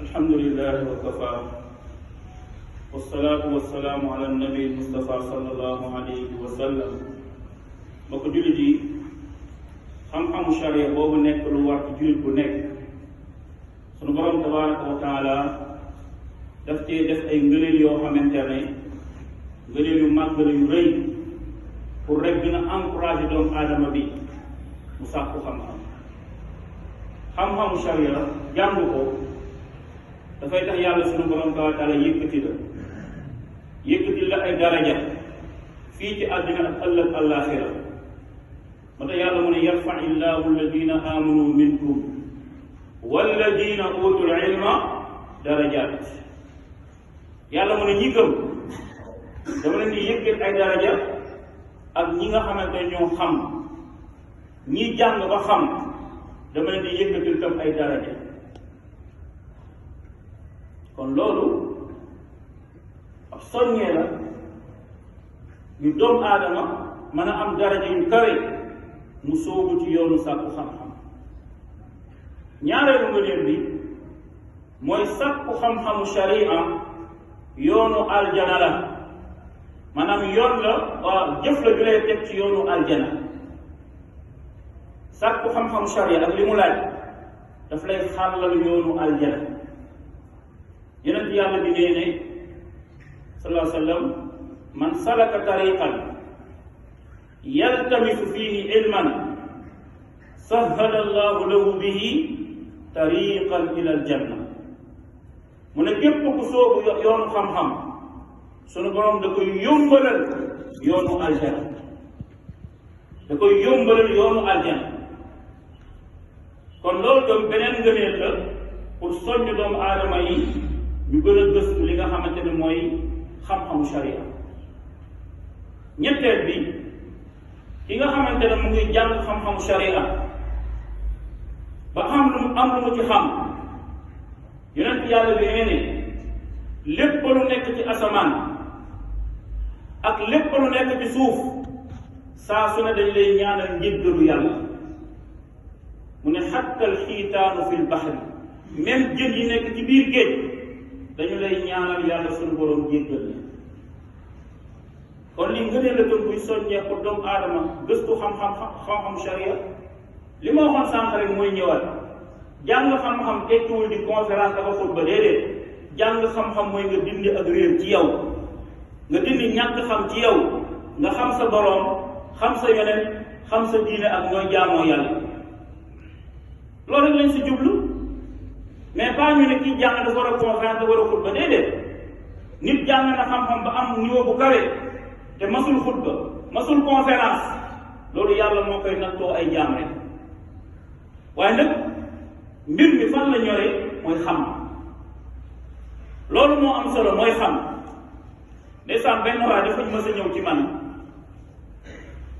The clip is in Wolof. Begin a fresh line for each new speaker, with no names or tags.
الحمد لله وكفى والصلاة والسلام على النبي المصطفى صلى الله عليه وسلم mbokk jullit yi xam-xamu charia boobu nekk lu war ci jullit bu nekk sunu borom tabaraka wa taala daf cee def ay ngëneel yoo xamante ne ngëneel yu màgg la yu rëy pour rek gën a encouragé doomu aadama bi mu sàkku xam-xam xam-xamu charia jàng ko dafay tax yàlla sunu borom tabaraka wa taala yëkkati la ay daraja fii ci àddina ak ëllëg àllaaxira moo tax yàlla mu ne yarfa illahu alladina amanu minkum walladina utul ilma darajat yàlla mu ne ñi gëm dama leen di yëkkat ay daraja ak ñi nga xamante ñoo xam ñi jàng ba xam dama leen di yëkkatil tam ay daraja kon loolu ab soññee la ñu doomu aadama mën a am daraja yu kawe mu soobu ci yoonu sàkku xam-xam ñaareelu ngëneel bi mooy sàkku xam-xamu sharia yoonu aljana la maanaam yoon la jëf la ju lay teg ci yoonu aljana sàkku xam-xamu sharia ak li mu laaj daf lay xàllal yoonu aljana yonent yàlla bi nee ne sallallahu alayhi wa sallam man salaka tariqan yaltamisu fihi ilman sahhala allahu lahu bihi tariqan ila aljanna mu ne képp ku soobu yoonu xam-xam sunu borom da koy yombalal yoonu aljana da koy yombalal yoonu aljana kon loolu doom beneen ngëneel la pour soññ doomu aadama yi ñu gën a gëstu li nga xamante ne mooy xam-xamu sharia ñetteel bi ki nga xamante ne mu ngi jàng xam-xamu sharia ba am lu mu ci xam yonent yàlla bi nee ne lépp lu nekk ci asamaan ak lépp lu nekk ci suuf saa su ne dañ lay ñaanal njéggalu yàlla mu ne xattal xiitaanu fil baxri même jën yi nekk ci biir géej dañu lay ñaanal yàlla suñu borom jéggal la kon li ngënee la doon buy soññee pour doomu aadama gëstu xam-xam sharia li ma waxoon sànq rek mooy ñëwaat jàng xam-xam tekkiwul di conférence dafa xutba déedéet jàng xam-xam mooy nga dindi ak réer ci yow nga dindi ñàkk xam ci yow nga xam sa boroom xam sa yonent xam sa diine ak ñooy jaamoo yàlla loolu rek lañ si jublu mais pas ñu ne kii jàng dafa war a conférence dafa war a xutba déedéet nit jàng na xam-xam ba am niveau bu kawe te masul xutba masul conférence loolu yàlla moo koy nattoo ay jaam rek waaye nag mbir mi fan la ñoree mooy xam loolu moo am solo mooy xam ndeysaan benn waay dafa mës a ñëw ci man